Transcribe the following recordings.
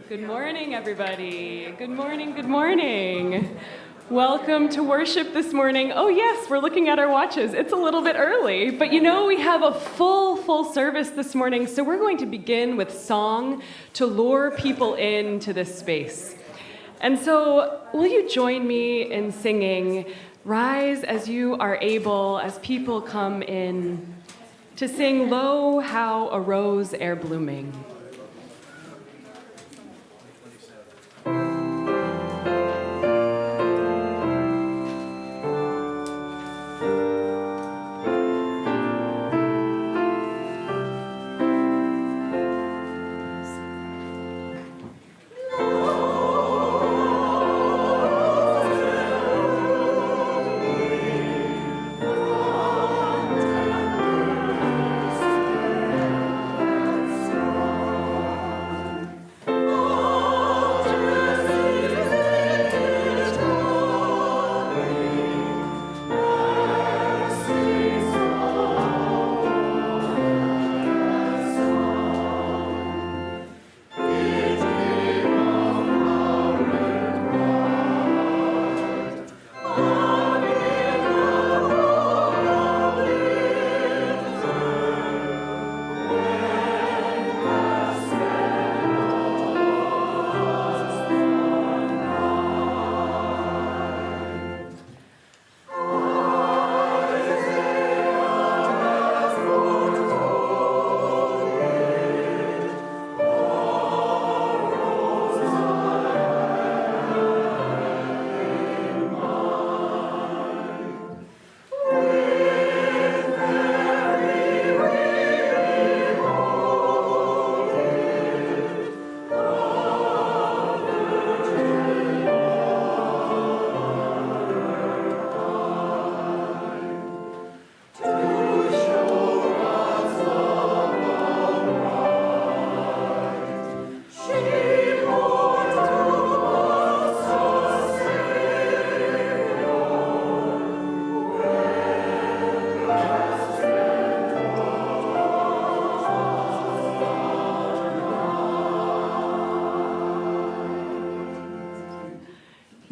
Good morning, everybody. Good morning, good morning. Welcome to worship this morning. Oh yes, we're looking at our watches. It's a little bit early, but you know we have a full service this morning, so we're going to begin with song to lure people into this space. And so will you join me in singing Rise as You Are Able as people come in to sing Lo, How a Rose Ere Blooming.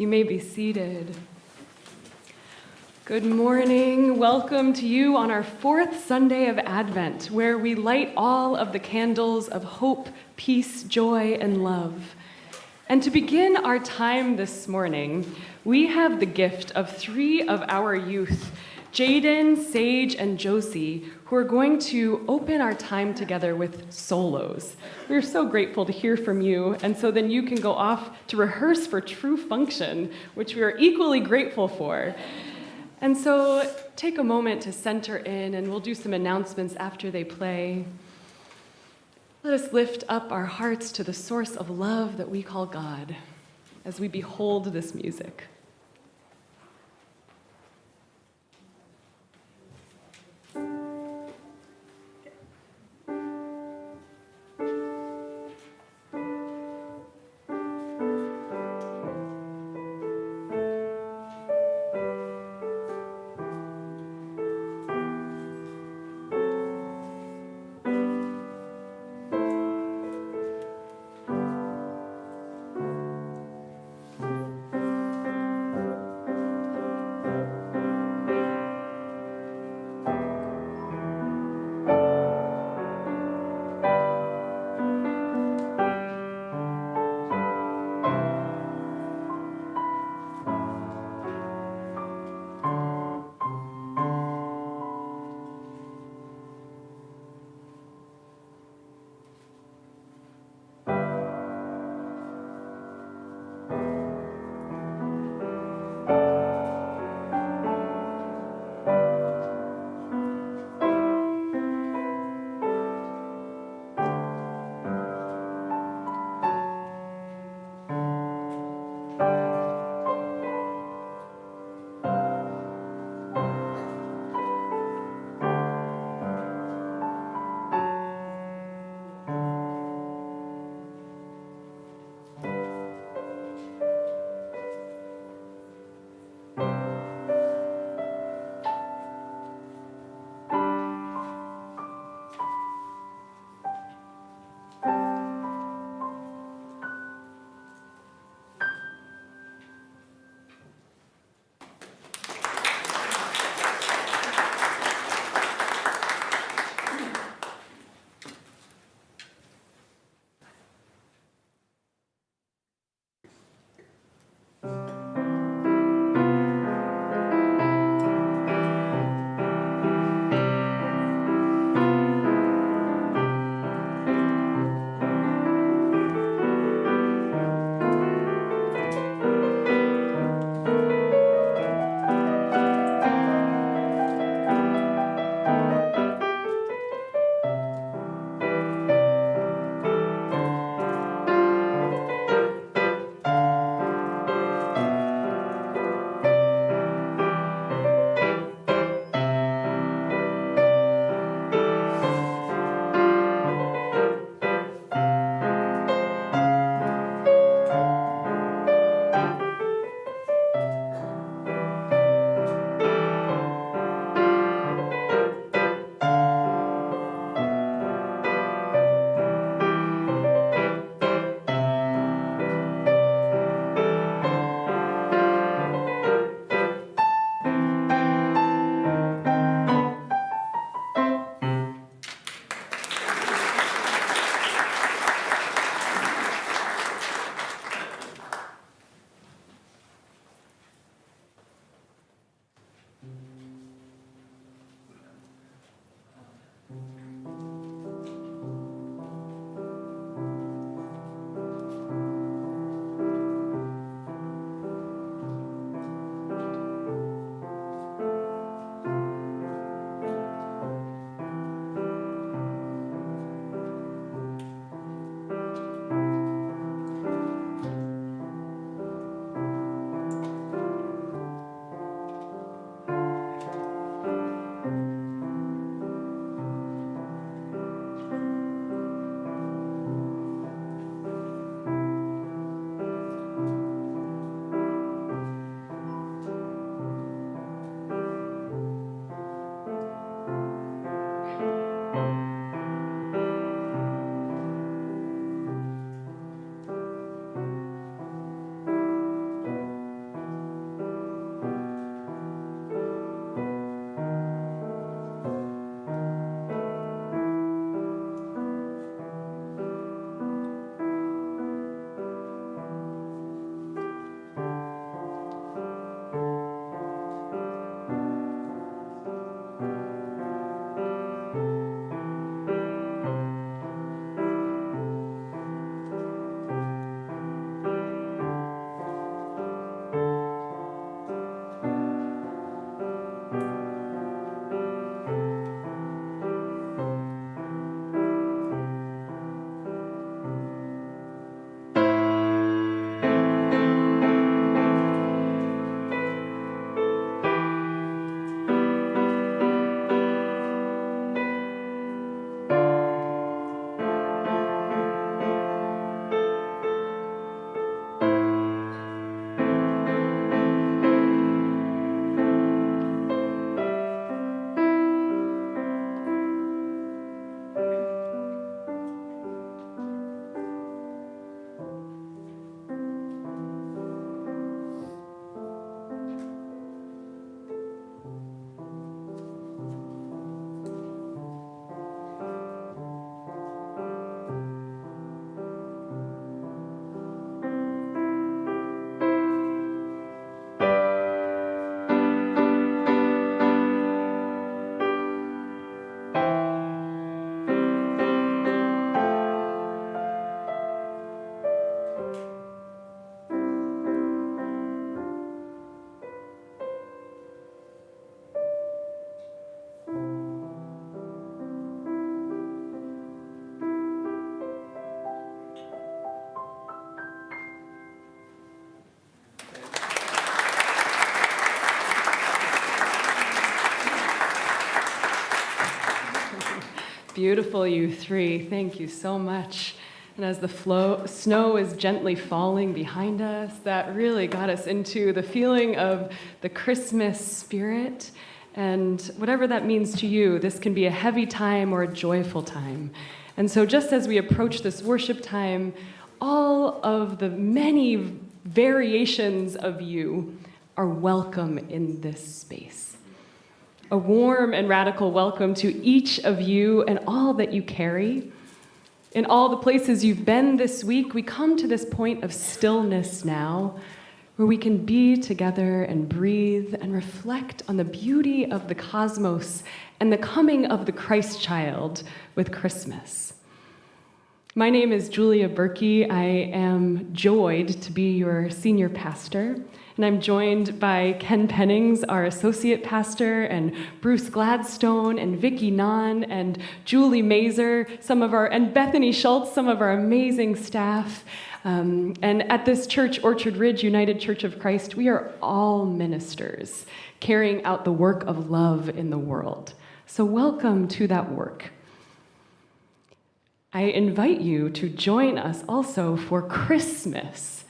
You may be seated. Good morning. Welcome to you on our fourth Sunday of Advent, where we light all of the candles of hope, peace, joy, and love. And to begin our time this morning, we have the gift of three of our youth, Jaden, Sage, and Josie, who are going to open our time together with solos. We're so grateful to hear from you, and so then you can go off to rehearse for true function, which we are equally grateful for. And so take a moment to center in, and we'll do some announcements after they play. Let us lift up our hearts to the source of love that we call God as we behold this music. Beautiful, you three. Thank you so much. And as the snow is gently falling behind us, that really got us into the feeling of the Christmas spirit. And whatever that means to you, this can be a heavy time or a joyful time. And so just as we approach this worship time, all of the many variations of you are welcome in this space. A warm and radical welcome to each of you and all that you carry. In all the places you've been this week, we come to this point of stillness now, where we can be together and breathe and reflect on the beauty of the cosmos and the coming of the Christ child with Christmas. My name is Julia Berkey. I am joyed to be your senior pastor, and I'm joined by Ken Pennings, our associate pastor, and Bruce Gladstone, and Vicki Nahn, and Julie Mazer, and Bethany Schultz, some of our amazing staff. And at this church, Orchard Ridge United Church of Christ, we are all ministers carrying out the work of love in the world. So welcome to that work. I invite you to join us also for Christmas.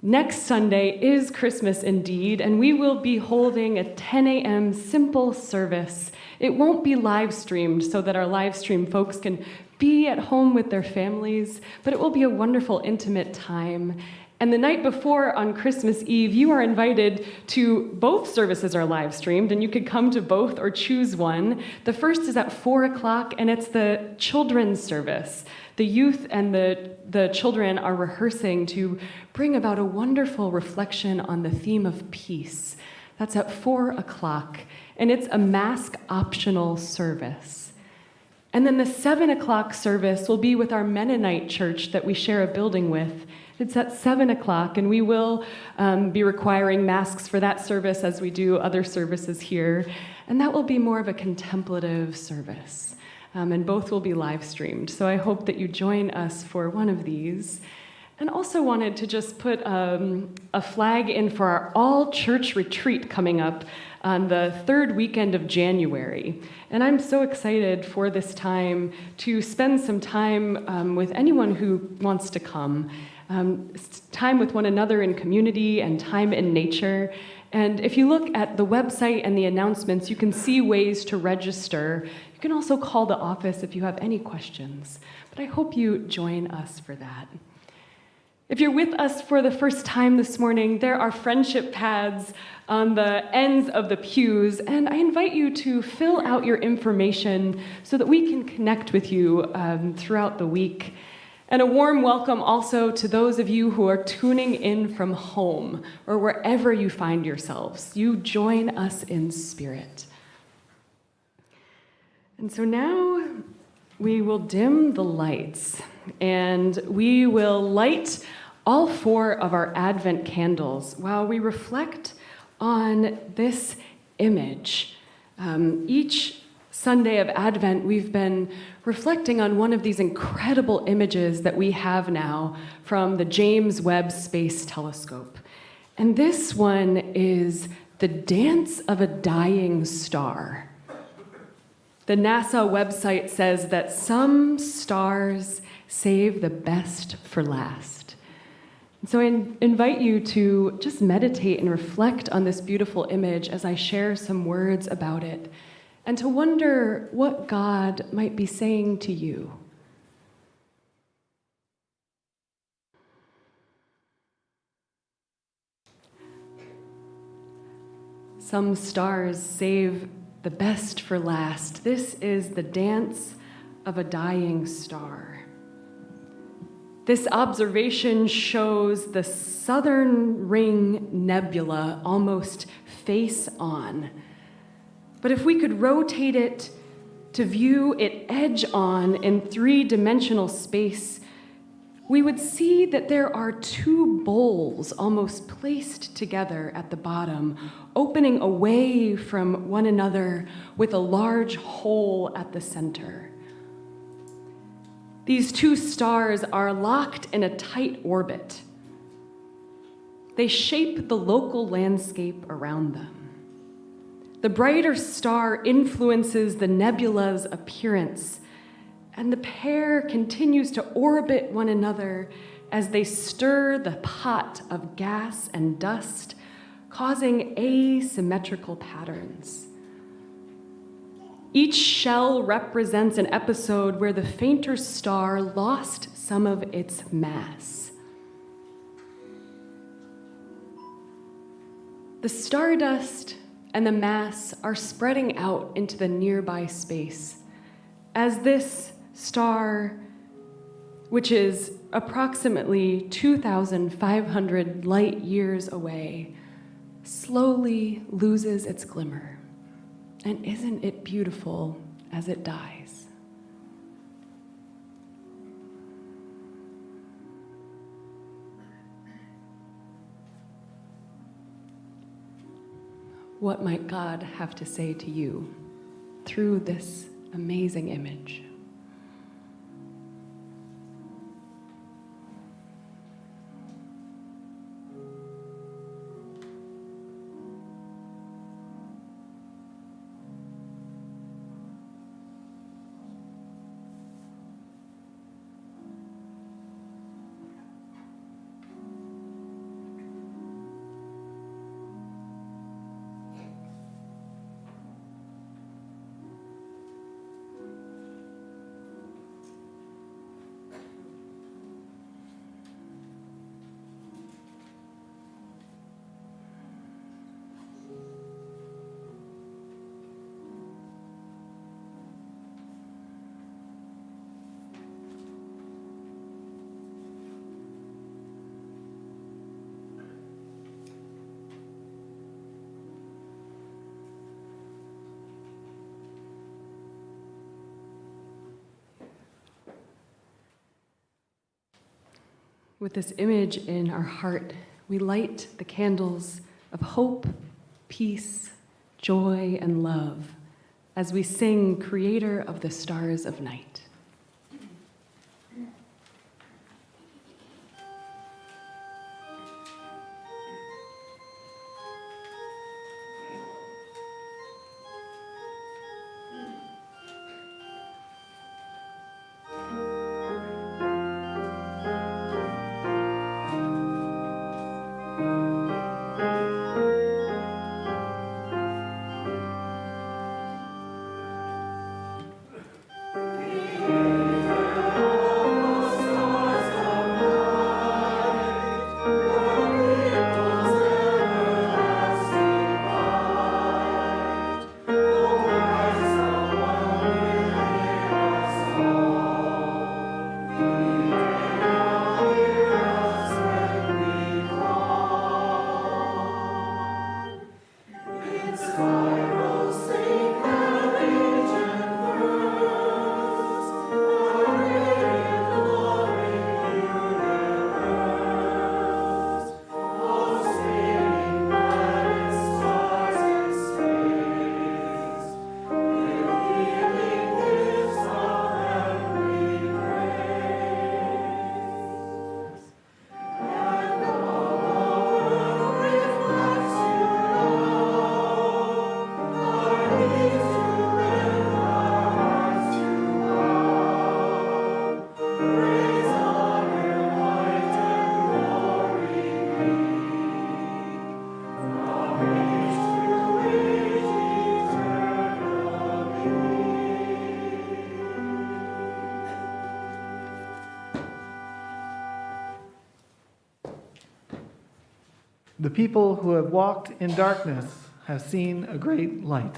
Next Sunday is Christmas indeed, and we will be holding a 10 a.m. simple service. It won't be live streamed so that our live stream folks can be at home with their families, but it will be a wonderful, intimate time. And the night before, on Christmas Eve, you are invited to both services are live streamed, and you could come to both or choose one. The first is at 4 o'clock, and it's the children's service. The youth and the children are rehearsing to bring about a wonderful reflection on the theme of peace. That's at 4 o'clock, and it's a mask-optional service. And then the 7 o'clock service will be with our Mennonite church that we share a building with. It's at 7 o'clock, and we will be requiring masks for that service as we do other services here. And that will be more of a contemplative service. And both will be live streamed. So I hope that you join us for one of these. And also wanted to just put a flag in for our all-church retreat coming up on the third weekend of January. And I'm so excited for this time to spend some time with anyone who wants to come. Time with one another in community and time in nature. And if you look at the website and the announcements, you can see ways to register. You can also call the office if you have any questions. But I hope you join us for that. If you're with us for the first time this morning, there are friendship pads on the ends of the pews, and I invite you to fill out your information so that we can connect with you throughout the week. And a warm welcome also to those of you who are tuning in from home or wherever you find yourselves. You join us in spirit. And so now we will dim the lights and we will light all 4 of our Advent candles while we reflect on this image. Each Sunday of Advent, we've been reflecting on one of these incredible images that we have now from the James Webb Space Telescope. And this one is the dance of a dying star. The NASA website says that some stars save the best for last. So I invite you to just meditate and reflect on this beautiful image as I share some words about it, and to wonder what God might be saying to you. Some stars save the best for last. This is the dance of a dying star. This observation shows the Southern Ring Nebula almost face on. But if we could rotate it to view it edge on in 3-dimensional space, we would see that there are 2 bowls almost placed together at the bottom, opening away from one another with a large hole at the center. These 2 stars are locked in a tight orbit. They shape the local landscape around them. The brighter star influences the nebula's appearance, and the pair continues to orbit one another as they stir the pot of gas and dust, causing asymmetrical patterns. Each shell represents an episode where the fainter star lost some of its mass. The stardust and the mass are spreading out into the nearby space as this star, which is approximately 2,500 light years away, slowly loses its glimmer. And isn't it beautiful as it dies? What might God have to say to you through this amazing image? With this image in our heart, we light the candles of hope, peace, joy, and love as we sing, Creator of the Stars of Night. The people who have walked in darkness have seen a great light.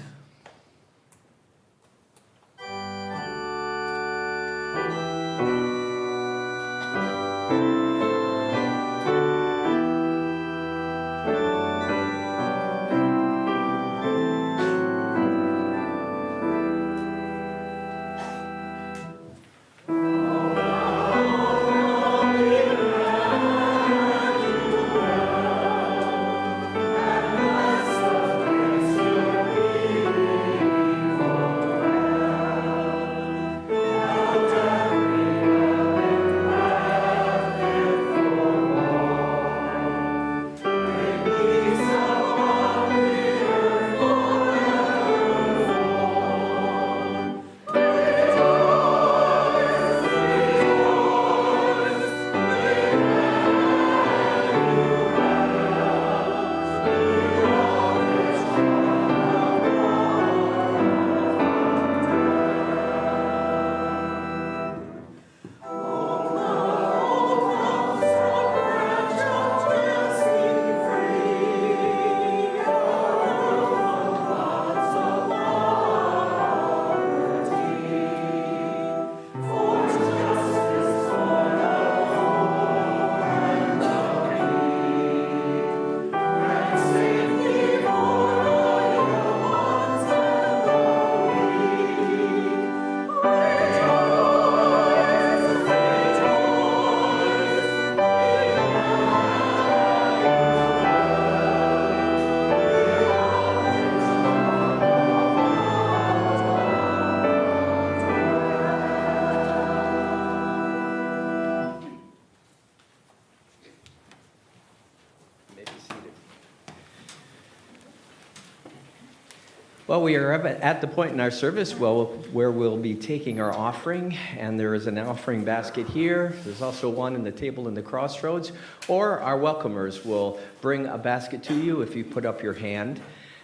Well, we are at the point in our service where we'll be taking our offering, and there is an offering basket here. There's also one in the table in the crossroads, or our welcomers will bring a basket to you if you put up your hand.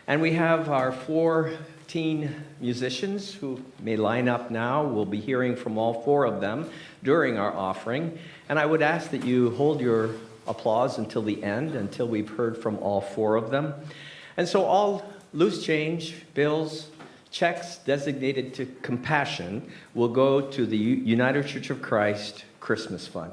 And we have our 14 musicians who may line up now. We'll be hearing from all 4 of them during our offering. And I would ask that you hold your applause until the end, until we've heard from all 4 of them. And so all loose change, bills, checks designated to compassion will go to the United Church of Christ Christmas Fund.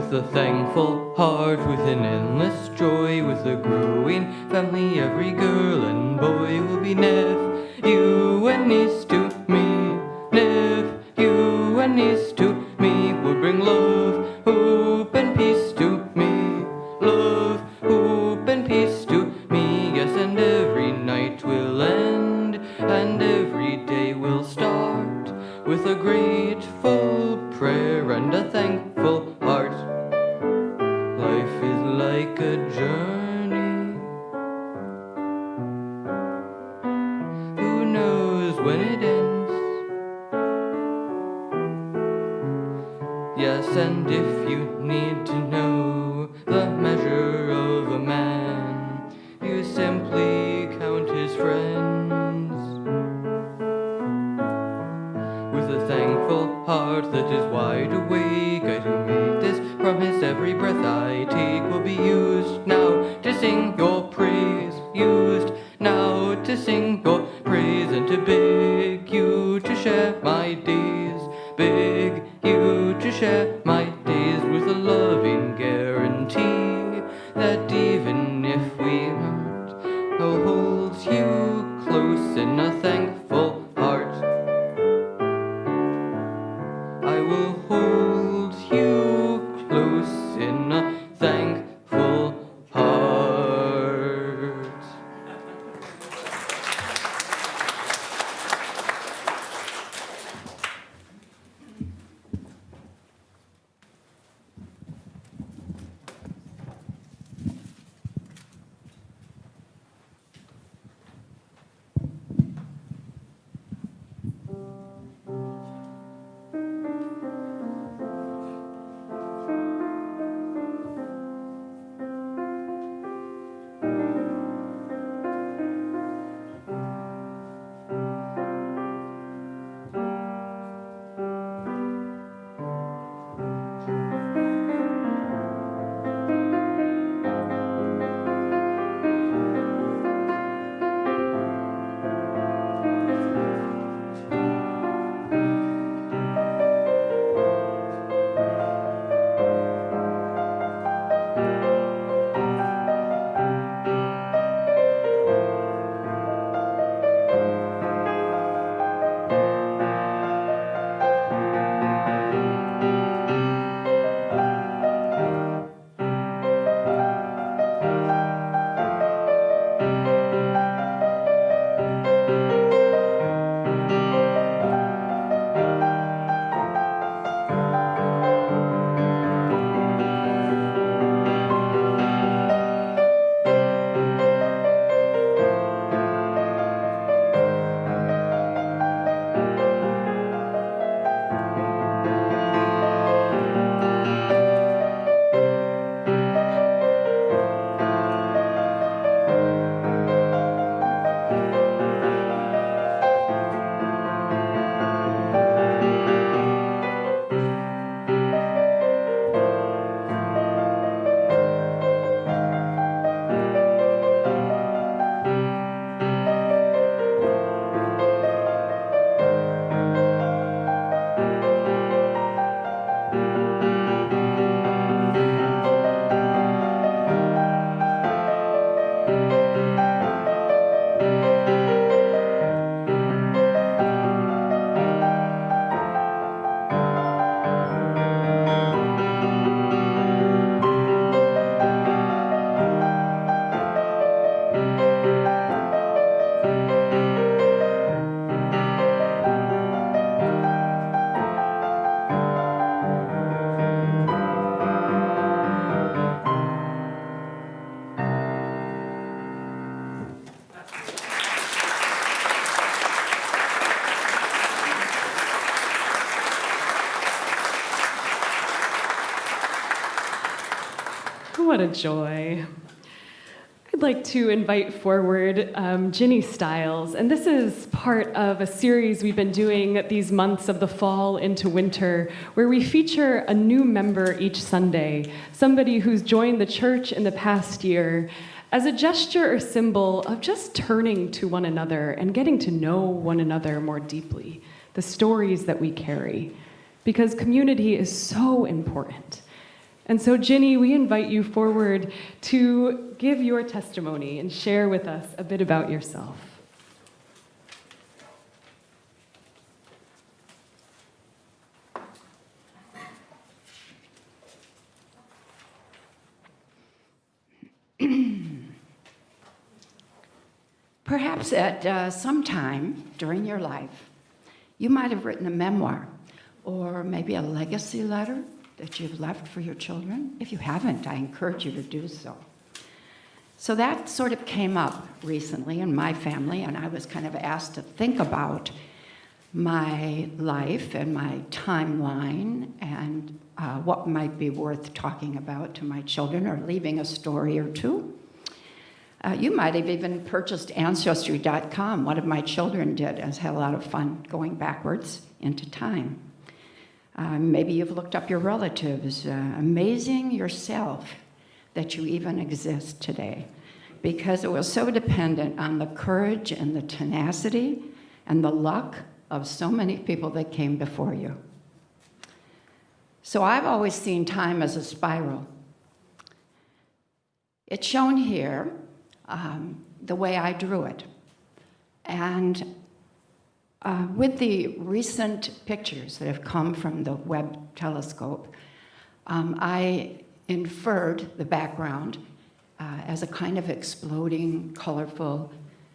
With a thankful heart, with an endless joy, with a growing family, every girl and boy will be nephew and niece to me. Nephew and niece to me will bring love, hope, and peace to me. Love, hope, and peace to me. Yes, and every night will end, and every day will start with a grateful prayer and a thankful heart. Life is like a journey. Who knows when it ends? Yes, and if you need to know the measure of a man, you simply count his friends. With a thankful heart that is wide awake, I do make this promise: every breath I take will be used now to sing your praise. Used now to sing your praise and to beg you to share my days. Beg you to share my days with a loving guarantee that even if we aren't, I'll hold you close in a thankful heart. I will hold you close in a thankful heart. What a joy. I'd like to invite forward Ginny Stiles, and this is part of a series we've been doing these months of the fall into winter, where we feature a new member each Sunday, somebody who's joined the church in the past year, as a gesture or symbol of just turning to one another and getting to know one another more deeply, the stories that we carry, because community is so important. And so, Ginny, we invite you forward to give your testimony and share with us a bit about yourself. Perhaps at some time during your life, you might have written a memoir or maybe a legacy letter that you've left for your children. If you haven't, I encourage you to do so. So that sort of came up recently in my family, and I was kind of asked to think about my life and my timeline and what might be worth talking about to my children or leaving a story or two. You might have even purchased Ancestry.com. One of my children did, and has had a lot of fun going backwards into time. Maybe you've looked up your relatives, amazing yourself that you even exist today, because it was so dependent on the courage and the tenacity and the luck of so many people that came before you. So I've always seen time as a spiral. It's shown here the way I drew it. And with the recent pictures that have come from the Webb telescope, I inferred the background as a kind of exploding, colorful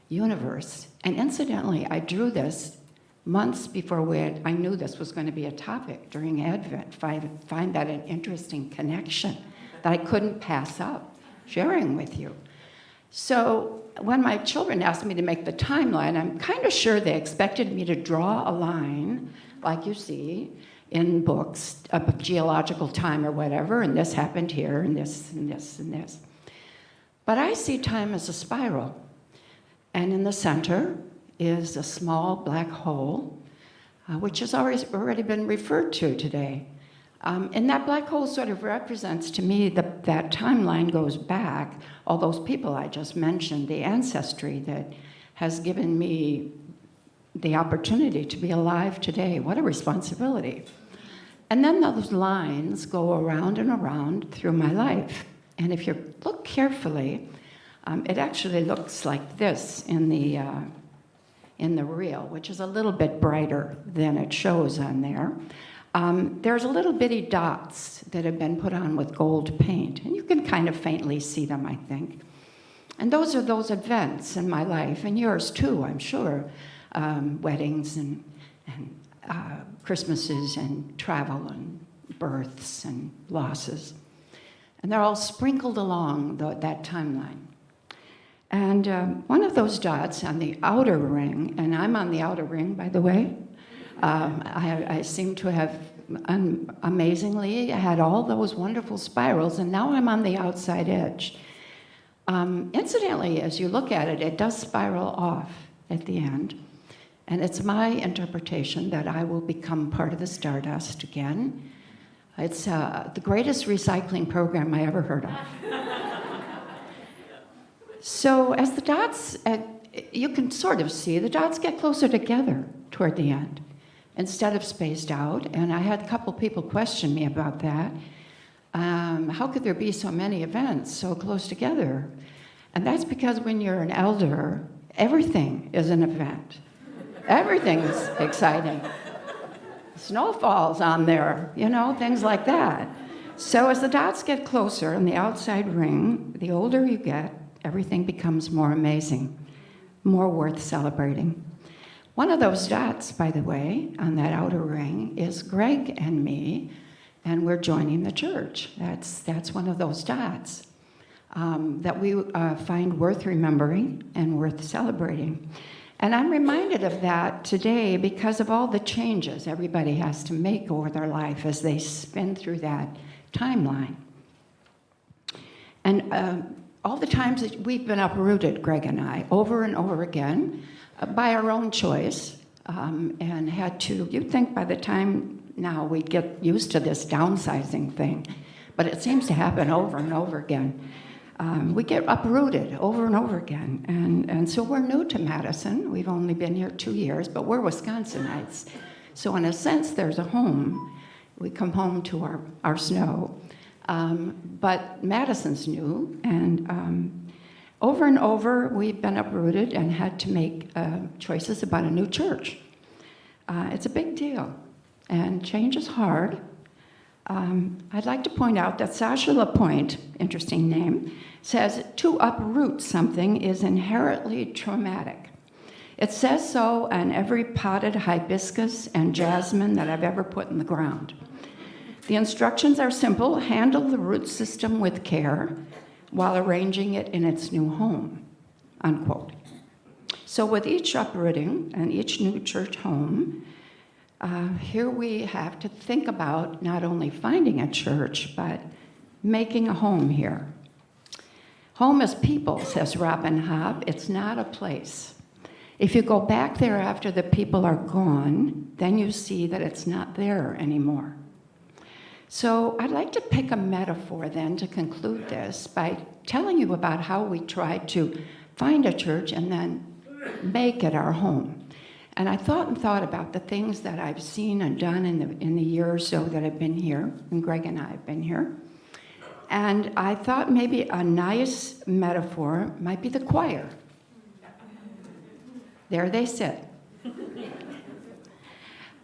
universe. And incidentally, I drew this months before I knew this was going to be a topic during Advent. Find that an interesting connection that I couldn't pass up sharing with you. So when my children asked me to make the timeline, I'm kind of sure they expected me to draw a line, like you see in books, of geological time or whatever, and this happened here, and this, and this, and this. But I see time as a spiral. And in the center is a small black hole, which has already been referred to today. And that black hole sort of represents to me that timeline goes back, all those people I just mentioned, the ancestry that has given me the opportunity to be alive today. What a responsibility. And then those lines go around and around through my life. And if you look carefully, it actually looks like this in the reel, which is a little bit brighter than it shows on there. There's a little bitty dots that have been put on with gold paint, and you can kind of faintly see them, I think. And those are those events in my life, and yours too, I'm sure. Weddings and Christmases and travel and births and losses. And they're all sprinkled along that timeline. And one of those dots on the outer ring, and I'm on the outer ring, by the way, I seem to have amazingly had all those wonderful spirals, and now I'm on the outside edge. Incidentally, as you look at it, it does spiral off at the end, and it's my interpretation that I will become part of the stardust again. It's the greatest recycling program I ever heard of. So as the dots, you can sort of see, the dots get closer together toward the end, instead of spaced out. And I had a couple people question me about that. How could there be so many events so close together? And that's because when you're an elder, everything is an event. Everything is exciting. Snowfalls on there, things like that. So as the dots get closer in the outside ring, the older you get, everything becomes more amazing, more worth celebrating. One of those dots, by the way, on that outer ring is Greg and me, and we're joining the church. That's one of those dots that we find worth remembering and worth celebrating. And I'm reminded of that today because of all the changes everybody has to make over their life as they spin through that timeline. And all the times that we've been uprooted, Greg and I, over and over again, by our own choice, and had to, you'd think by the time now we'd get used to this downsizing thing, but it seems to happen over and over again. We get uprooted over and over again, and so we're new to Madison. We've only been here 2 years, but we're Wisconsinites. So in a sense, there's a home. We come home to our snow. But Madison's new, and over and over we've been uprooted and had to make choices about a new church. It's a big deal, and change is hard. I'd like to point out that Sasha Lapointe, interesting name, says to uproot something is inherently traumatic. It says so on every potted hibiscus and jasmine that I've ever put in the ground. The instructions are simple: handle the root system with care while arranging it in its new home, unquote. So with each uprooting and each new church home, here we have to think about not only finding a church, but making a home here. Home is people, says Robin Hobb. It's not a place. If you go back there after the people are gone, then you see that it's not there anymore. So I'd like to pick a metaphor then to conclude this by telling you about how we tried to find a church and then make it our home. And I thought about the things that I've seen and done in the year or so that I've been here, and Greg and I have been here. And I thought maybe a nice metaphor might be the choir. There they sit.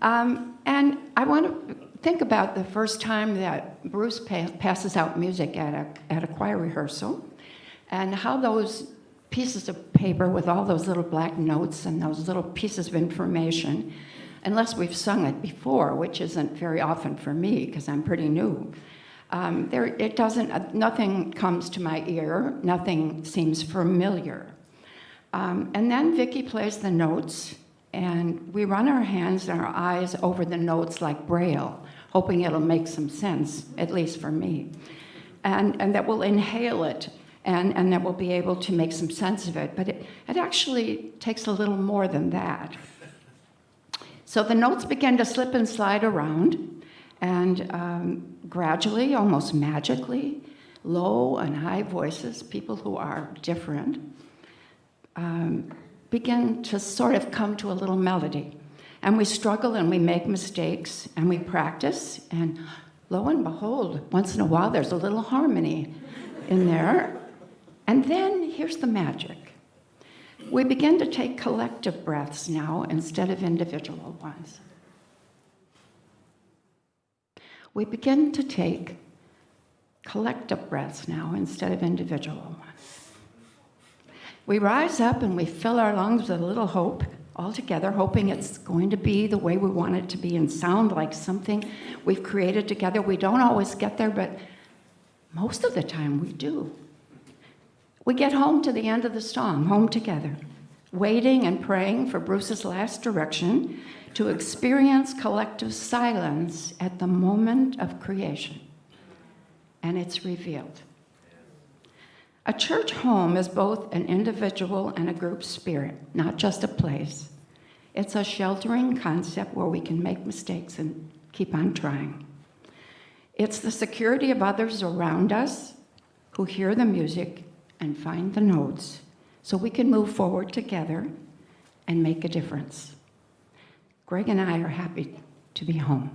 And I want to think about the first time that Bruce passes out music at a choir rehearsal, and how those pieces of paper with all those little black notes and those little pieces of information, unless we've sung it before, which isn't very often for me because I'm pretty new, nothing comes to my ear, nothing seems familiar. And then Vicki plays the notes, and we run our hands and our eyes over the notes like Braille, hoping it'll make some sense, at least for me. And that we'll inhale it, and that we'll be able to make some sense of it. But it actually takes a little more than that. So the notes begin to slip and slide around, and gradually, almost magically, low and high voices, people who are different, begin to sort of come to a little melody. And we struggle and we make mistakes and we practice, and lo and behold, once in a while there's a little harmony in there. And then here's the magic. We begin to take collective breaths now instead of individual ones. We begin to take collective breaths now instead of individual ones. We rise up and we fill our lungs with a little hope, all together, hoping it's going to be the way we want it to be and sound like something we've created together. We don't always get there, but most of the time we do. We get home to the end of the song, home together, waiting and praying for Bruce's last direction to experience collective silence at the moment of creation. And it's revealed. A church home is both an individual and a group spirit, not just a place. It's a sheltering concept where we can make mistakes and keep on trying. It's the security of others around us who hear the music and find the notes so we can move forward together and make a difference. Greg and I are happy to be home.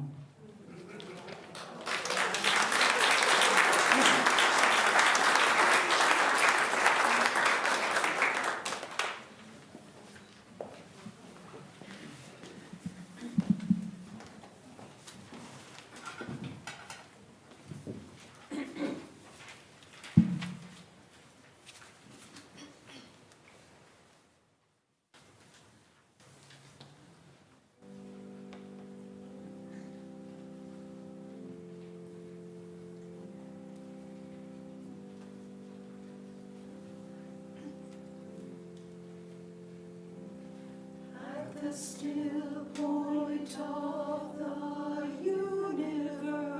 The still point of the universe,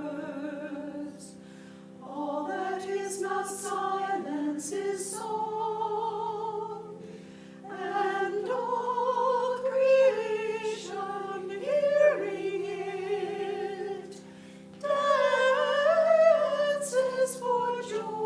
all that is not silence is song, and all creation hearing it dances for joy.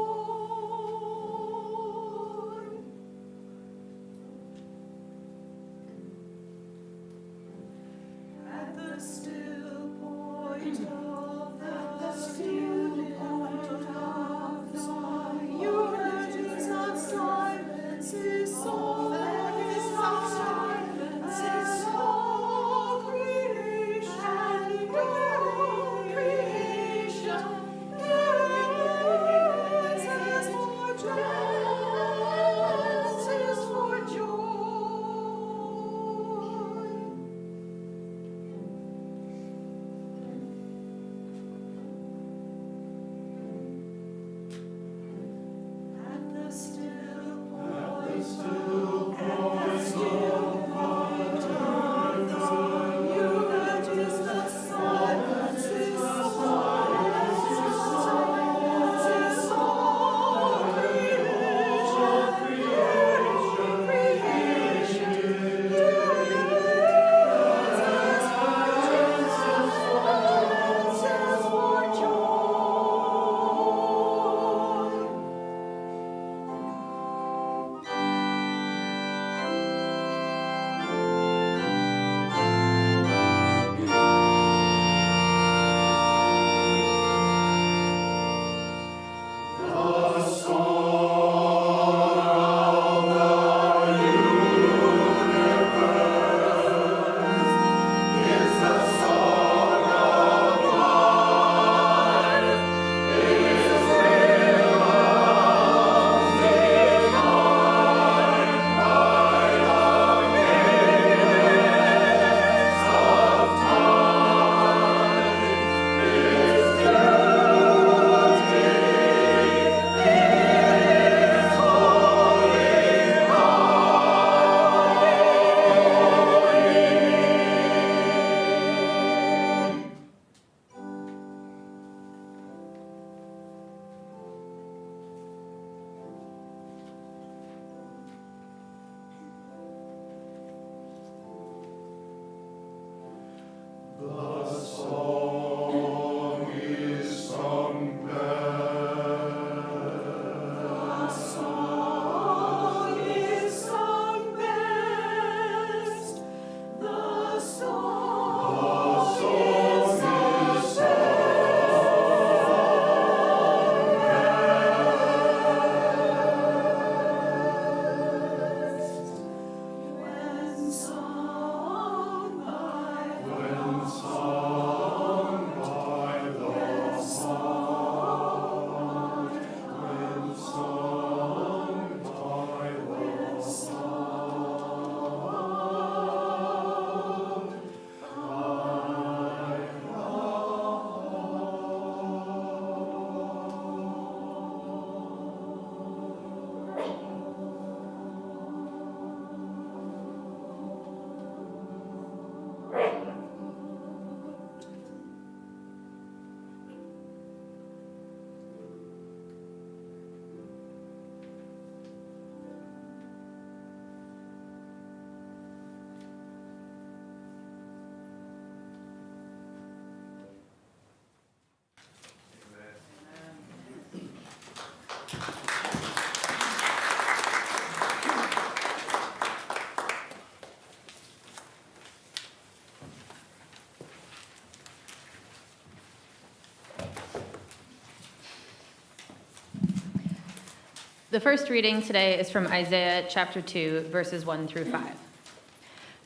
The first reading today is from Isaiah chapter 2, verses 1 through 5.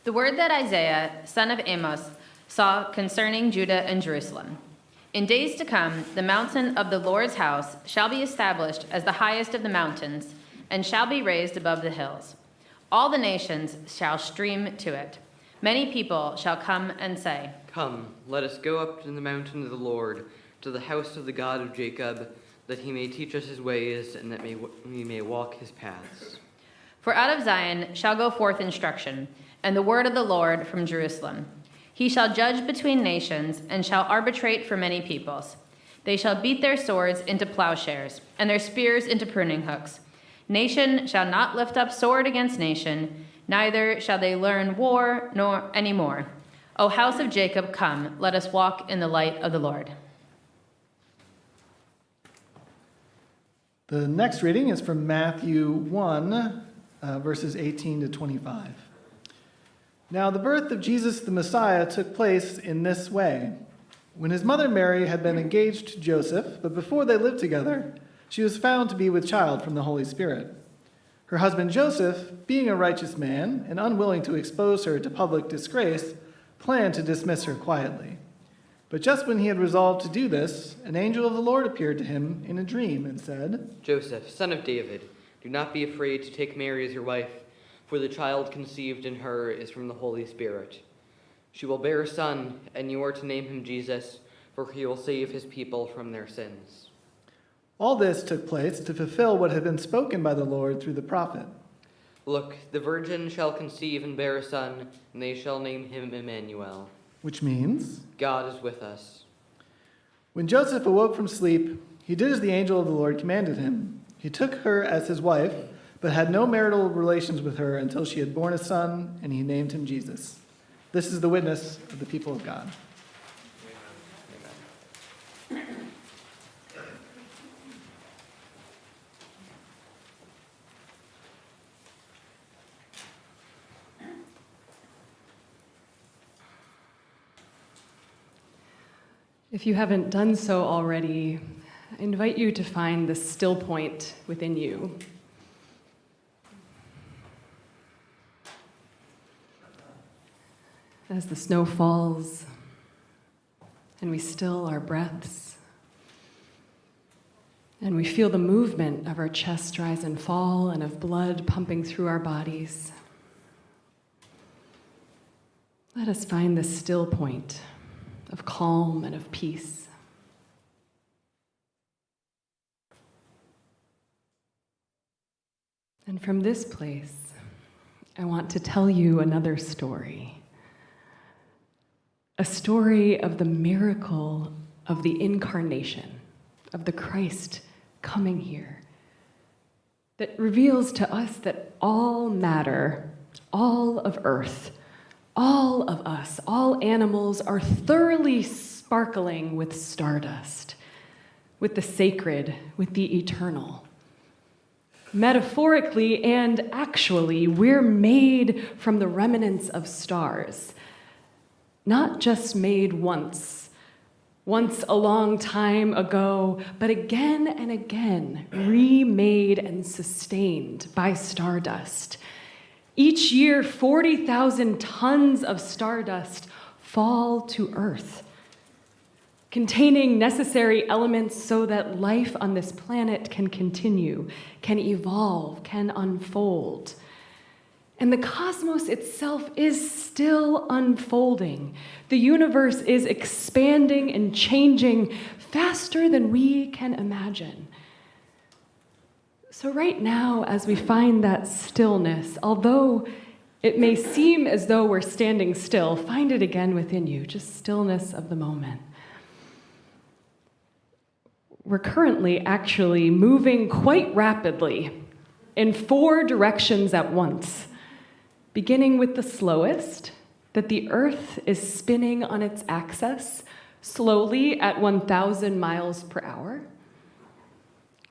The word that Isaiah, son of Amos, saw concerning Judah and Jerusalem. In days to come, the mountain of the Lord's house shall be established as the highest of the mountains, and shall be raised above the hills. All the nations shall stream to it. Many people shall come and say, Come, let us go up to the mountain of the Lord, to the house of the God of Jacob, that he may teach us his ways, and that we may walk his paths. For out of Zion shall go forth instruction, and the word of the Lord from Jerusalem. He shall judge between nations, and shall arbitrate for many peoples. They shall beat their swords into plowshares, and their spears into pruning hooks. Nation shall not lift up sword against nation, neither shall they learn war nor any more. O house of Jacob, come, let us walk in the light of the Lord. The next reading is from Matthew 1, verses 18 to 25. Now, the birth of Jesus the Messiah took place in this way. When his mother Mary had been engaged to Joseph, but before they lived together, she was found to be with child from the Holy Spirit. Her husband Joseph, being a righteous man and unwilling to expose her to public disgrace, planned to dismiss her quietly. But just when he had resolved to do this, an angel of the Lord appeared to him in a dream and said, Joseph, son of David, do not be afraid to take Mary as your wife, for the child conceived in her is from the Holy Spirit. She will bear a son, and you are to name him Jesus, for he will save his people from their sins. All this took place to fulfill what had been spoken by the Lord through the prophet. Look, the virgin shall conceive and bear a son, and they shall name him Emmanuel. Which means, God is with us. when Joseph awoke from sleep, he did as the angel of the Lord commanded him. He took her as his wife, but had no marital relations with her until she had borne a son, and he named him Jesus. This is the witness of the people of God. If you haven't done so already, I invite you to find the still point within you. As the snow falls and we still our breaths and we feel the movement of our chest rise and fall and of blood pumping through our bodies, let us find the still point of calm and of peace. And from this place, I want to tell you another story. A story of the miracle of the incarnation, of the Christ coming here, that reveals to us that all matter, all of earth, All of us, all animals, are thoroughly sparkling with stardust, with the sacred, with the eternal. Metaphorically and actually, we're made from the remnants of stars, not just made once a long time ago, but again and again, remade and sustained by stardust. Each year, 40,000 tons of stardust fall to Earth, containing necessary elements so that life on this planet can continue, can evolve, can unfold. And the cosmos itself is still unfolding. The universe is expanding and changing faster than we can imagine. So right now, as we find that stillness, although it may seem as though we're standing still, find it again within you, just stillness of the moment. We're currently actually moving quite rapidly in 4 directions at once, beginning with the slowest, that the Earth is spinning on its axis slowly at 1,000 miles per hour.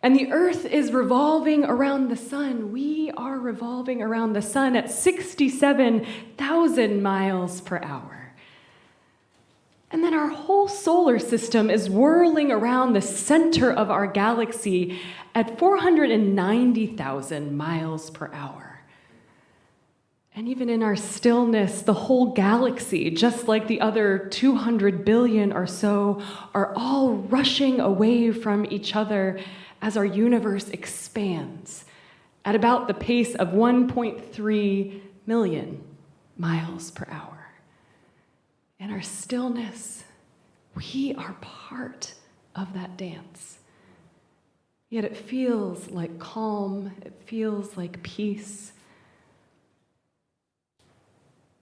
And the Earth is revolving around the sun. We are revolving around the sun at 67,000 miles per hour. And then our whole solar system is whirling around the center of our galaxy at 490,000 miles per hour. And even in our stillness, the whole galaxy, just like the other 200 billion or so, are all rushing away from each other as our universe expands at about the pace of 1.3 million miles per hour. In our stillness, we are part of that dance. Yet it feels like calm, it feels like peace.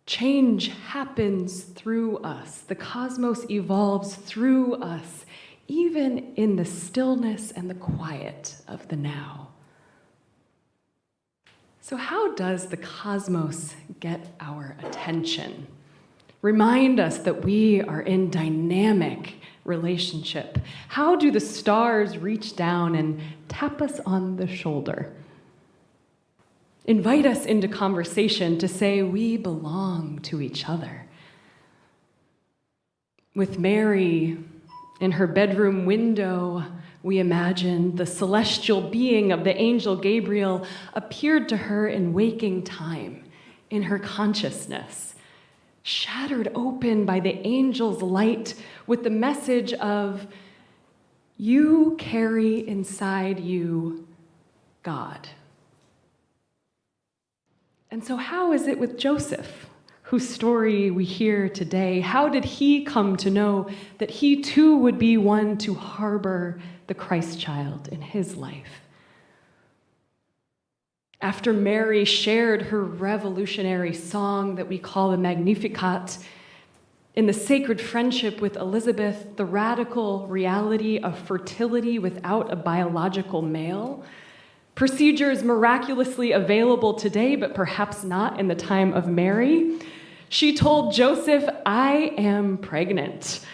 Change happens through us. The cosmos evolves through us, even in the stillness and the quiet of the now. So how does the cosmos get our attention? Remind us that we are in dynamic relationship. How do the stars reach down and tap us on the shoulder? Invite us into conversation to say we belong to each other. With Mary in her bedroom window, we imagine the celestial being of the angel Gabriel appeared to her in waking time, in her consciousness, shattered open by the angel's light with the message of, you carry inside you God. And so how is it with Joseph, whose story we hear today? How did he come to know that he too would be one to harbor the Christ child in his life? After Mary shared her revolutionary song that we call the Magnificat, in the sacred friendship with Elizabeth, the radical reality of fertility without a biological male, procedures miraculously available today, but perhaps not in the time of Mary, she told Joseph, I am pregnant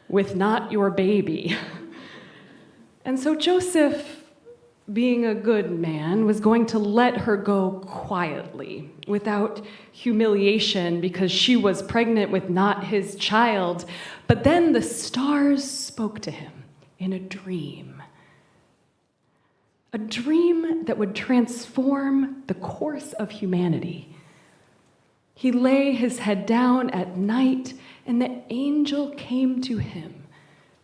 with not your baby. And so Joseph, being a good man, was going to let her go quietly, without humiliation, because she was pregnant with not his child. But then the stars spoke to him in a dream that would transform the course of humanity. He lay his head down at night, and the angel came to him,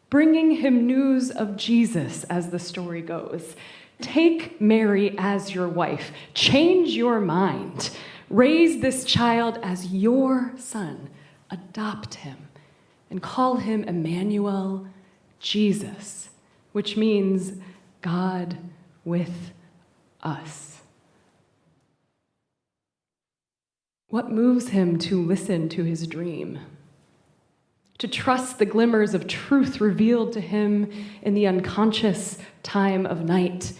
bringing him news of Jesus, as the story goes. Take Mary as your wife. Change your mind. Raise this child as your son. Adopt him and call him Emmanuel, Jesus, which means God with us. What moves him to listen to his dream? To trust the glimmers of truth revealed to him in the unconscious time of night?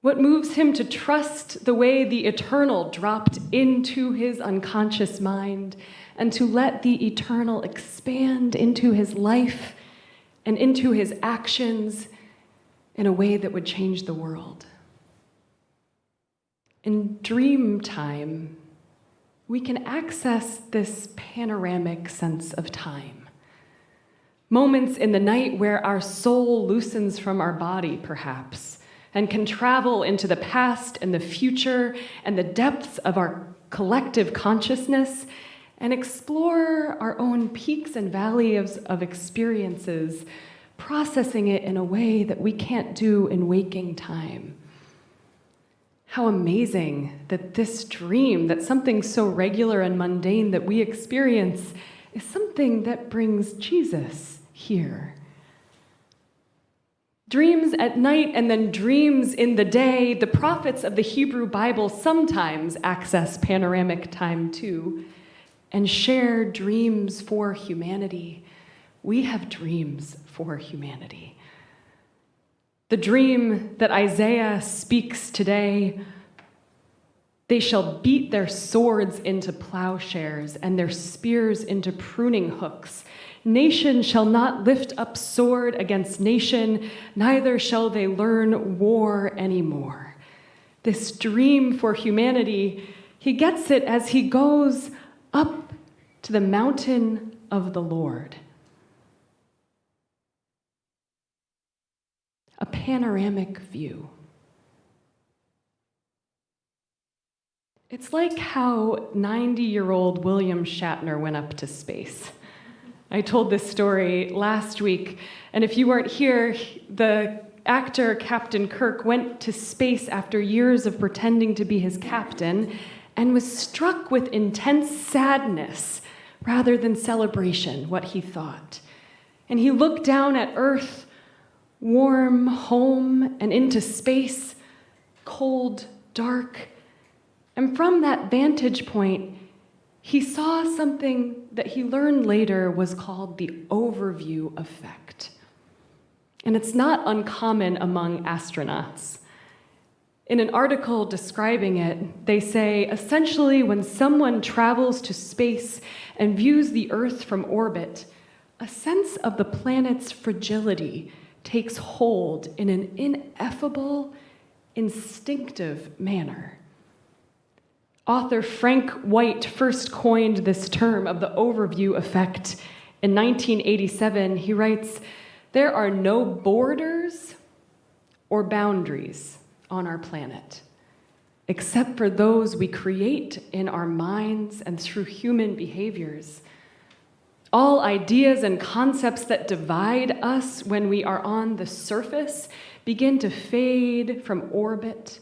What moves him to trust the way the eternal dropped into his unconscious mind and to let the eternal expand into his life and into his actions in a way that would change the world. In dream time, we can access this panoramic sense of time. Moments in the night where our soul loosens from our body, perhaps, and can travel into the past and the future and the depths of our collective consciousness and explore our own peaks and valleys of experiences, processing it in a way that we can't do in waking time. How amazing that this dream, that something so regular and mundane that we experience, is something that brings Jesus here. Dreams at night and then dreams in the day. The prophets of the Hebrew Bible sometimes access panoramic time too and share dreams for humanity. We have dreams for humanity. The dream that Isaiah speaks today: they shall beat their swords into plowshares and their spears into pruning hooks. Nation shall not lift up sword against nation, neither shall they learn war anymore. This dream for humanity, he gets it as he goes up to the mountain of the Lord. A panoramic view. It's like how 90-year-old William Shatner went up to space. I told this story last week, and if you weren't here, the actor Captain Kirk went to space after years of pretending to be his captain and was struck with intense sadness rather than celebration, what he thought. And he looked down at Earth, warm home, and into space, cold, dark. And from that vantage point, he saw something that he learned later was called the overview effect. And it's not uncommon among astronauts. In an article describing it, they say, essentially, when someone travels to space and views the Earth from orbit, a sense of the planet's fragility takes hold in an ineffable, instinctive manner. Author Frank White first coined this term of the overview effect in 1987. He writes, "There are no borders or boundaries on our planet, except for those we create in our minds and through human behaviors. All ideas and concepts that divide us when we are on the surface begin to fade from orbit,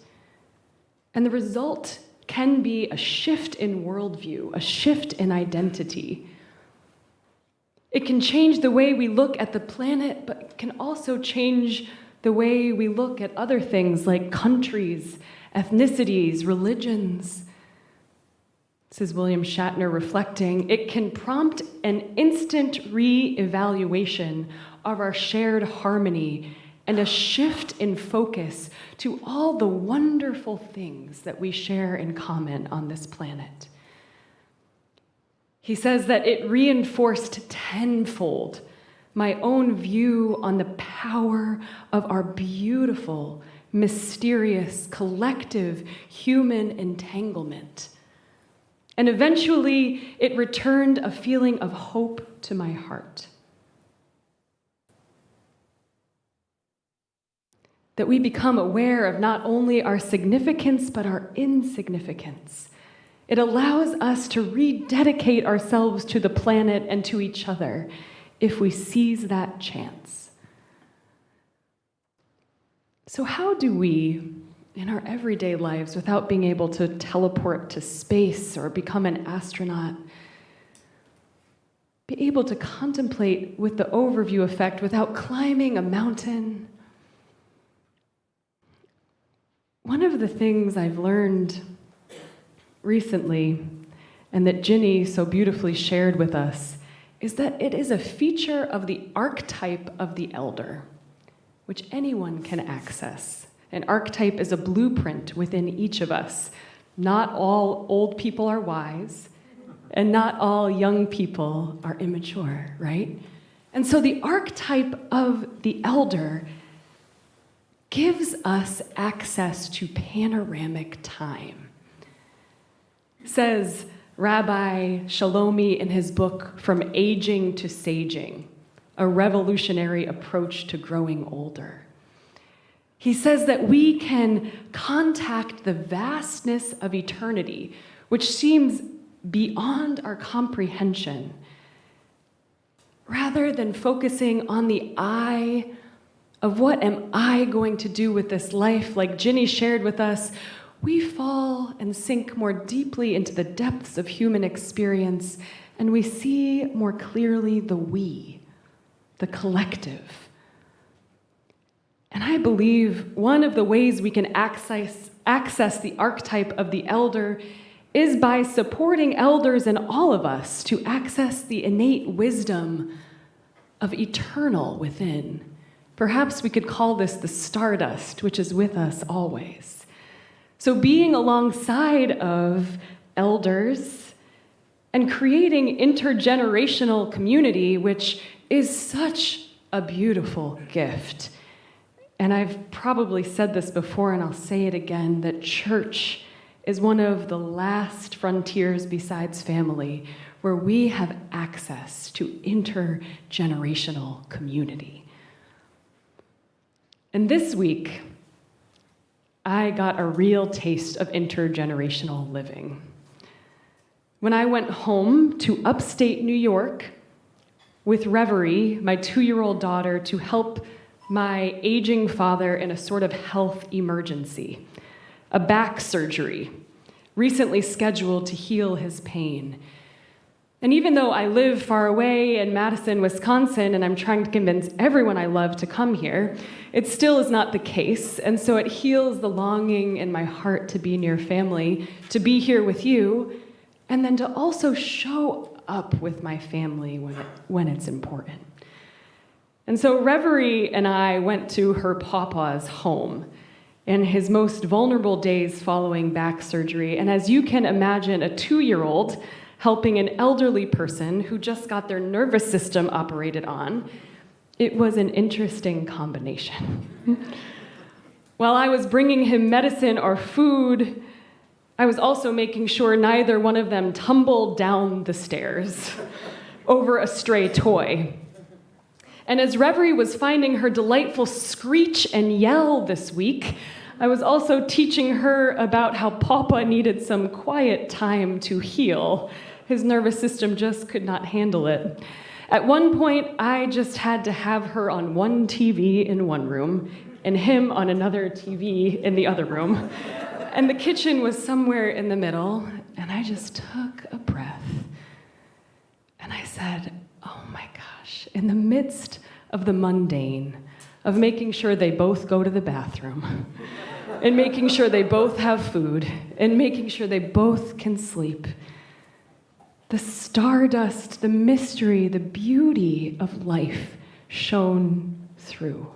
and the result can be a shift in worldview, a shift in identity. It can change the way we look at the planet, but it can also change the way we look at other things like countries, ethnicities, religions." This is William Shatner reflecting. "It can prompt an instant re-evaluation of our shared harmony and a shift in focus to all the wonderful things that we share in common on this planet." He says that it reinforced tenfold my own view on the power of our beautiful, mysterious, collective human entanglement. And eventually, it returned a feeling of hope to my heart. That we become aware of not only our significance, but our insignificance. It allows us to rededicate ourselves to the planet and to each other if we seize that chance. So how do we, in our everyday lives, without being able to teleport to space or become an astronaut, be able to contemplate with the overview effect without climbing a mountain? One of the things I've learned recently, and that Ginny so beautifully shared with us, is that it is a feature of the archetype of the elder, which anyone can access. An archetype is a blueprint within each of us. Not all old people are wise, and not all young people are immature, right? And so the archetype of the elder gives us access to panoramic time. Says Rabbi Shalomi in his book, From Aging to Saging, a revolutionary approach to growing older. He says that we can contact the vastness of eternity, which seems beyond our comprehension, rather than focusing on the I of what am I going to do with this life. Like Ginny shared with us, we fall and sink more deeply into the depths of human experience, and we see more clearly the we, the collective. And I believe one of the ways we can access the archetype of the elder is by supporting elders in all of us to access the innate wisdom of eternal within. Perhaps we could call this the stardust, which is with us always. So being alongside of elders and creating intergenerational community, which is such a beautiful gift. And I've probably said this before, and I'll say it again, that church is one of the last frontiers besides family where we have access to intergenerational community. And this week, I got a real taste of intergenerational living. When I went home to upstate New York with Reverie, my 2-year-old daughter, to help my aging father in a sort of health emergency, a back surgery, recently scheduled to heal his pain. And even though I live far away in Madison, Wisconsin, and I'm trying to convince everyone I love to come here, it still is not the case. And so it heals the longing in my heart to be near family, to be here with you, and then to also show up with my family when it's important. And so Reverie and I went to her papa's home in his most vulnerable days following back surgery. And as you can imagine, a 2-year-old helping an elderly person who just got their nervous system operated on, it was an interesting combination. While I was bringing him medicine or food, I was also making sure neither one of them tumbled down the stairs over a stray toy. And as Reverie was finding her delightful screech and yell this week, I was also teaching her about how Papa needed some quiet time to heal. His nervous system just could not handle it. At one point, I just had to have her on one TV in one room and him on another TV in the other room. And the kitchen was somewhere in the middle, and I just took a breath. And I said, oh my gosh, in the midst of the mundane, of making sure they both go to the bathroom, and making sure they both have food, and making sure they both can sleep, the stardust, the mystery, the beauty of life shone through.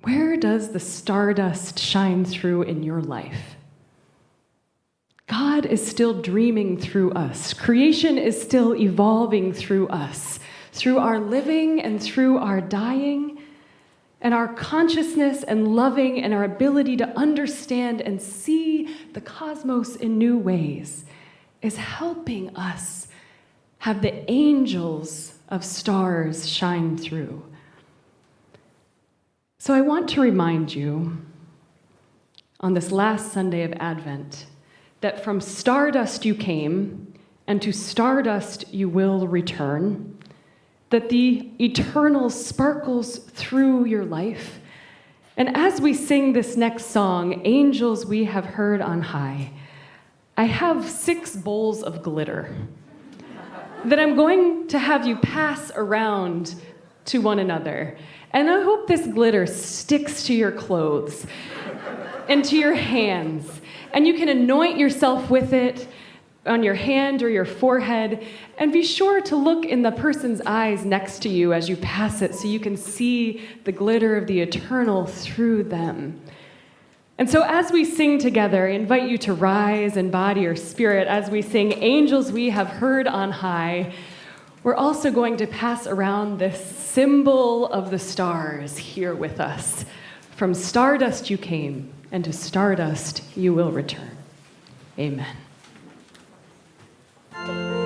Where does the stardust shine through in your life? God is still dreaming through us. Creation is still evolving through us, through our living and through our dying, and our consciousness and loving and our ability to understand and see the cosmos in new ways is helping us have the angels of stars shine through. So I want to remind you on this last Sunday of Advent that from stardust you came, and to stardust you will return, that the eternal sparkles through your life. And as we sing this next song, Angels We Have Heard on High, I have 6 bowls of glitter that I'm going to have you pass around to one another. And I hope this glitter sticks to your clothes and to your hands. And you can anoint yourself with it, on your hand or your forehead, and be sure to look in the person's eyes next to you as you pass it so you can see the glitter of the eternal through them. And so as we sing together, I invite you to rise in body or spirit as we sing Angels We Have Heard on High. We're also going to pass around this symbol of the stars here with us. From stardust you came, and to stardust you will return. Amen. Thank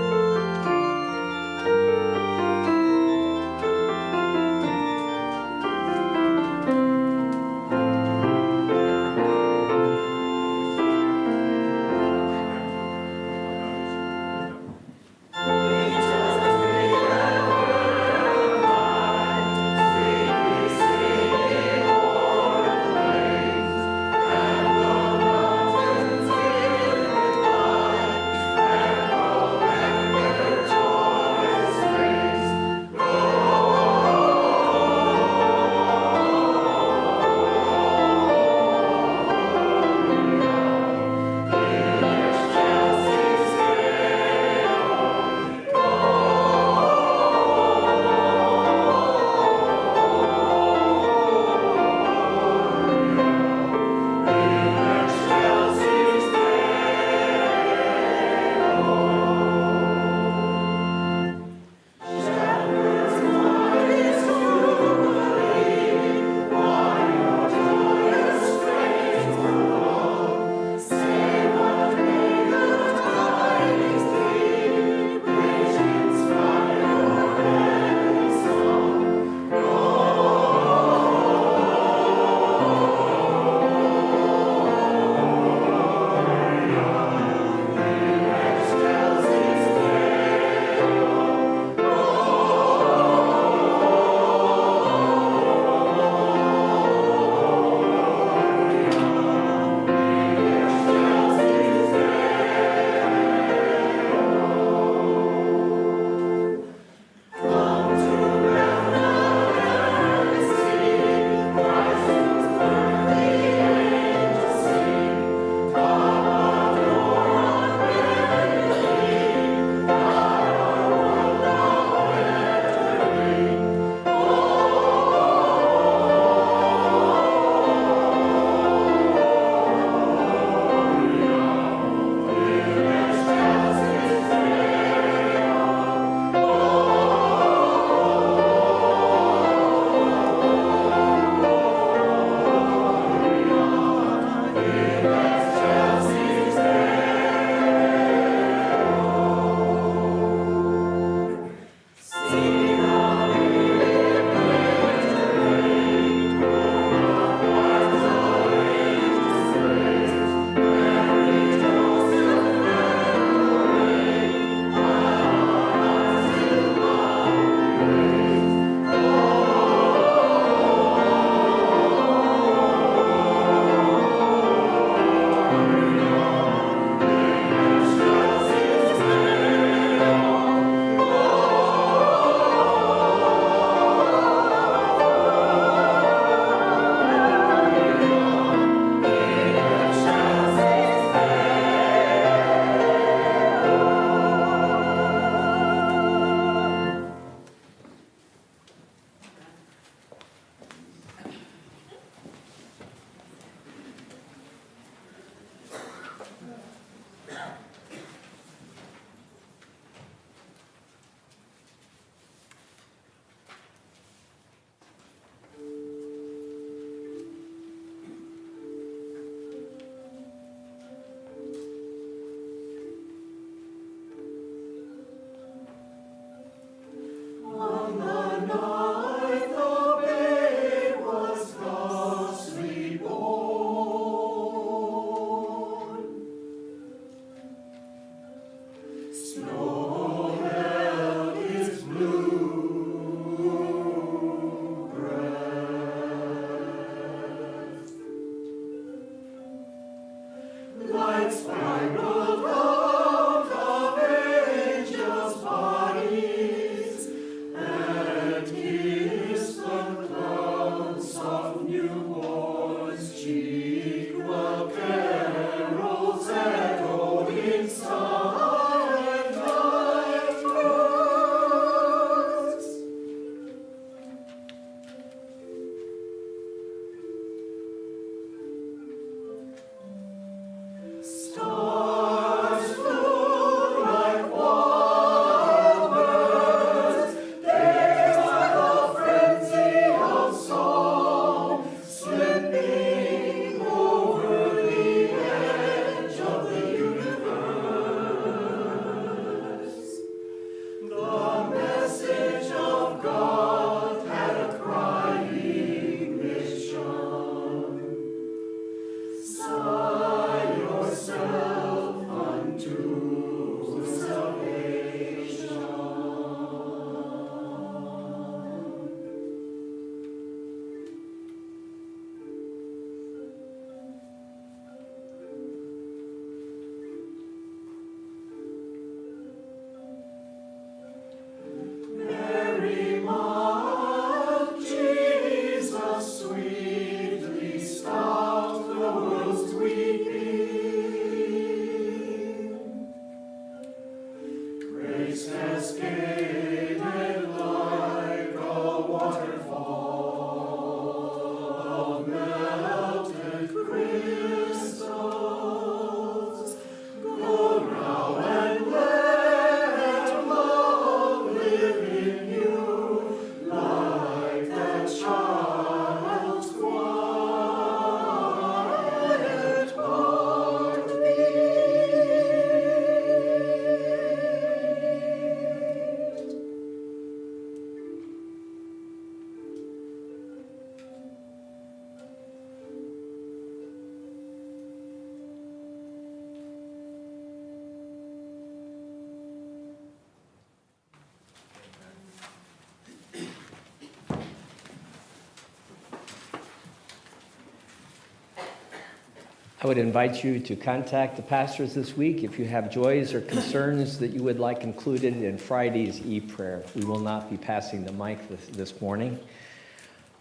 I would invite you to contact the pastors this week if you have joys or concerns that you would like included in Friday's e-prayer. We will not be passing the mic this morning,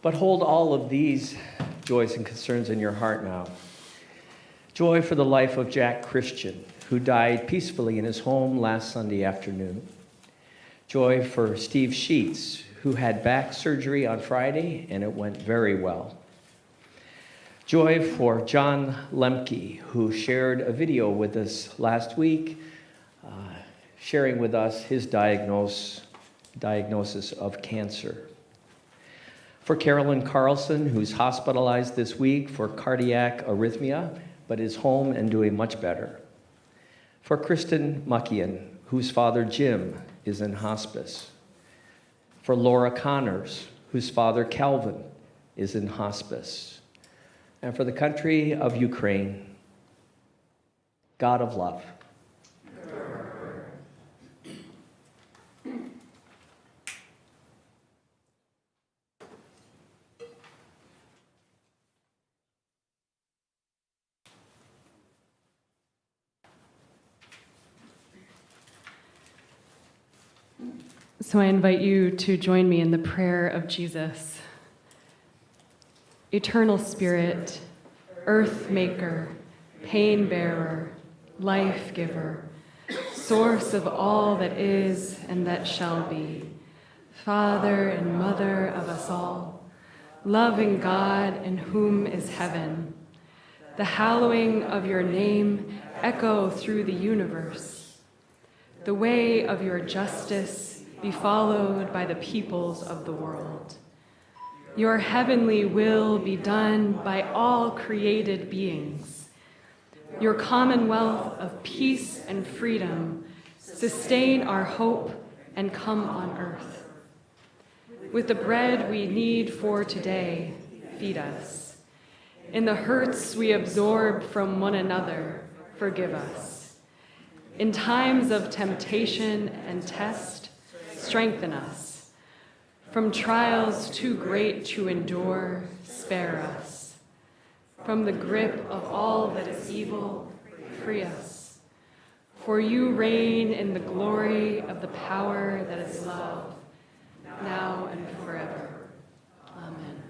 but hold all of these joys and concerns in your heart now. Joy for the life of Jack Christian, who died peacefully in his home last Sunday afternoon. Joy for Steve Sheets, who had back surgery on Friday, and it went very well. Joy for John Lemke, who shared a video with us last week, sharing with us his diagnosis of cancer. For Carolyn Carlson, who's hospitalized this week for cardiac arrhythmia, but is home and doing much better. For Kristen Muckian, whose father Jim is in hospice. For Laura Connors, whose father Calvin is in hospice. And for the country of Ukraine, God of love. So I invite you to join me in the prayer of Jesus. Eternal Spirit, earth maker, pain bearer, life giver, source of all that is and that shall be, Father and Mother of us all, loving God in whom is heaven, the hallowing of your name echo through the universe. The way of your justice be followed by the peoples of the world. Your heavenly will be done by all created beings. Your commonwealth of peace and freedom sustain our hope and come on earth. With the bread we need for today, feed us. In the hurts we absorb from one another, forgive us. In times of temptation and test, strengthen us. From trials too great to endure, spare us. From the grip of all that is evil, free us. For you reign in the glory of the power that is love, now and forever. Amen.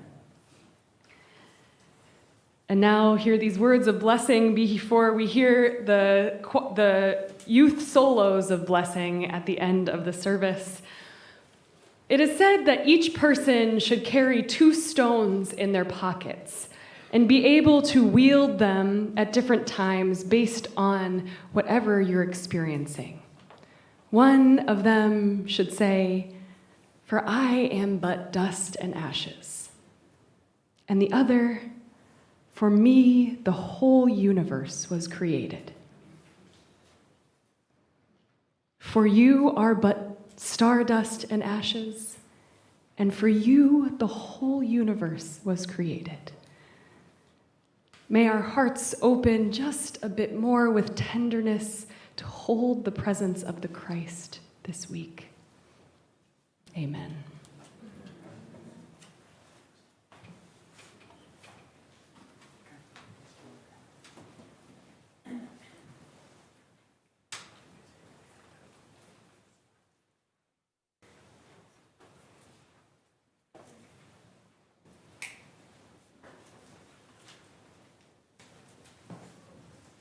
And now hear these words of blessing before we hear the youth solos of blessing at the end of the service. It is said that each person should carry 2 stones in their pockets and be able to wield them at different times based on whatever you're experiencing. One of them should say, "For I am but dust and ashes." And the other, "For me, the whole universe was created." For you are but stardust and ashes, and for you, the whole universe was created. May our hearts open just a bit more with tenderness to hold the presence of the Christ this week. Amen.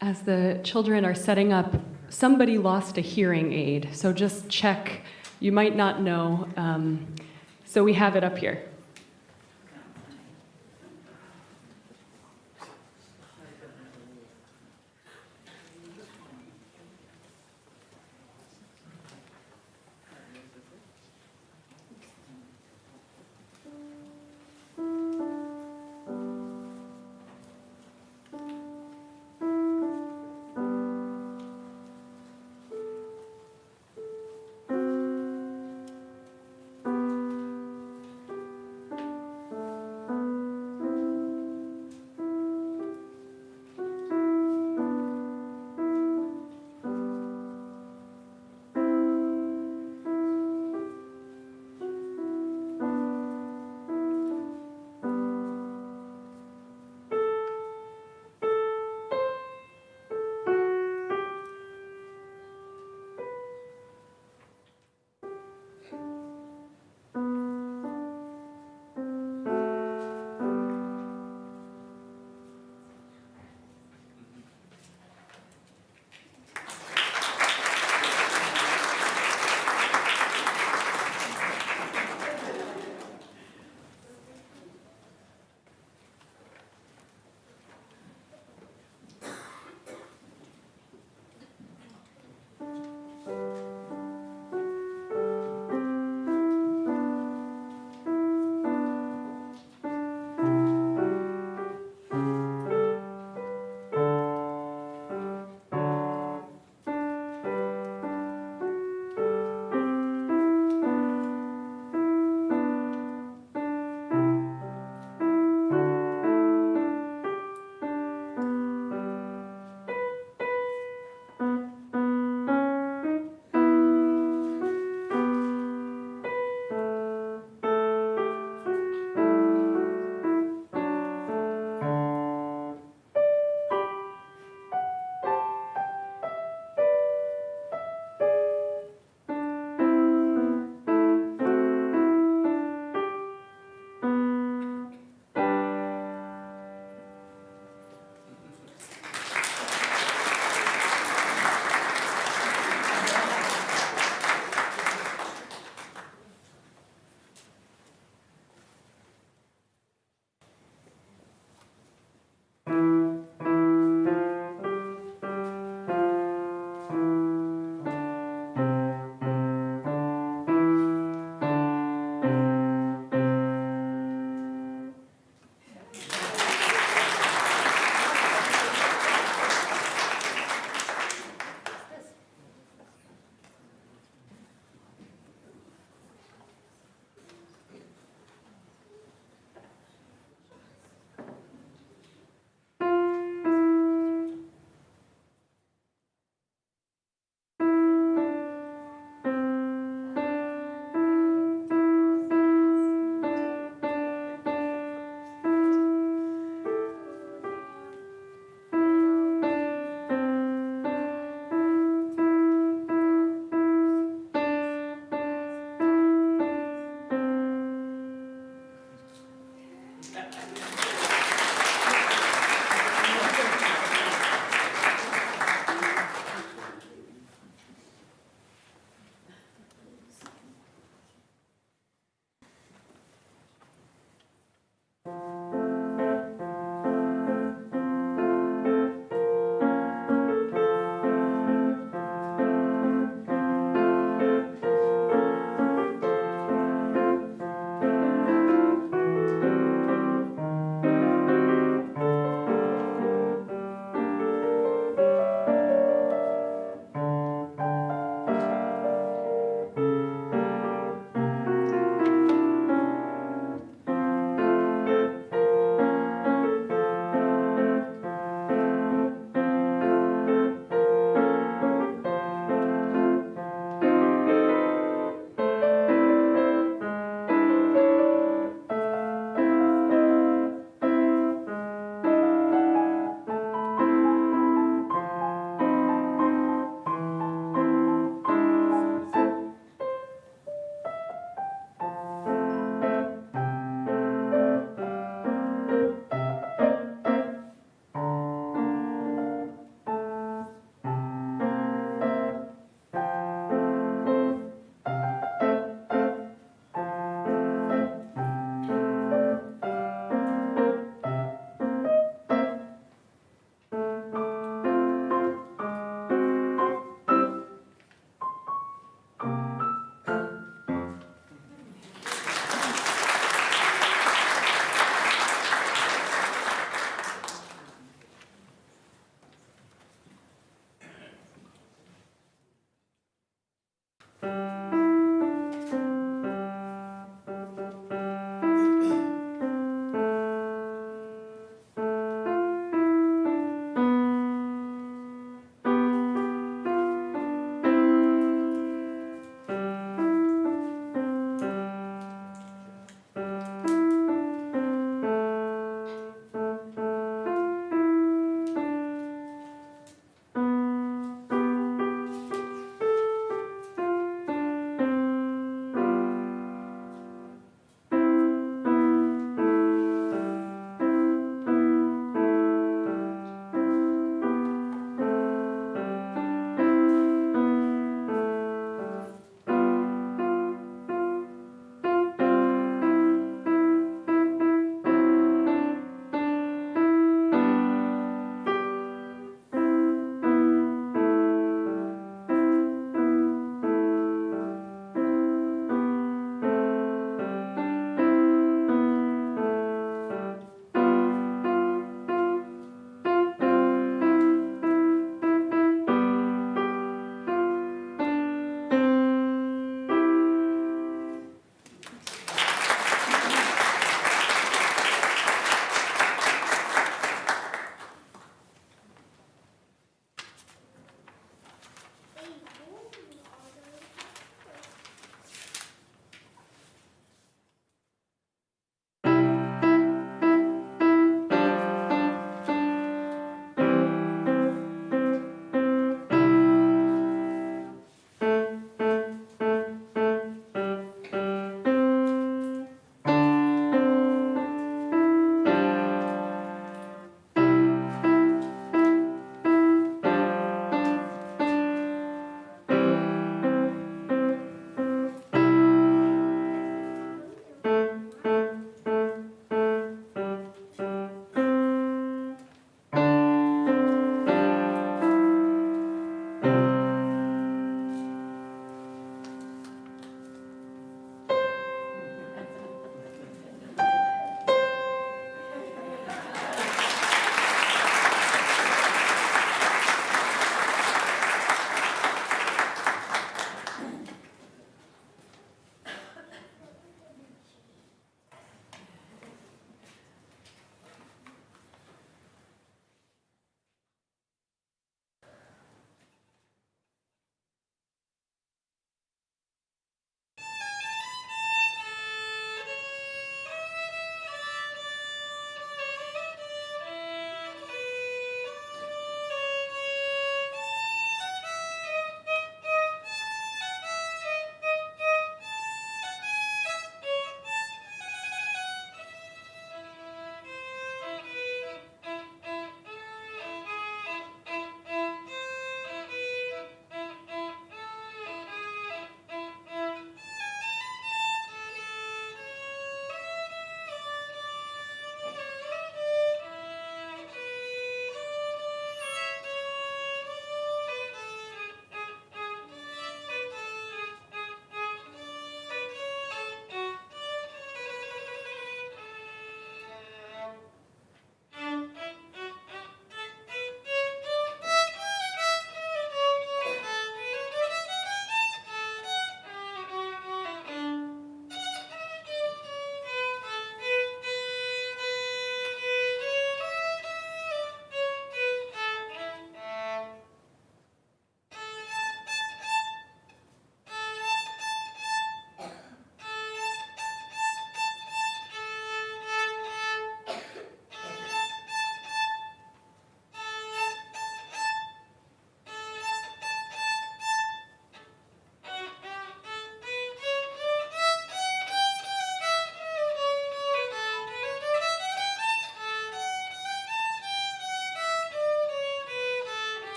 As the children are setting up, somebody lost a hearing aid, so just check. You might not know. So we have it up here.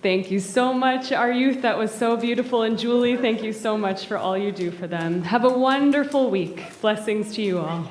Thank you so much, our youth. That was so beautiful. And Julie, thank you so much for all you do for them. Have a wonderful week. Blessings to you all.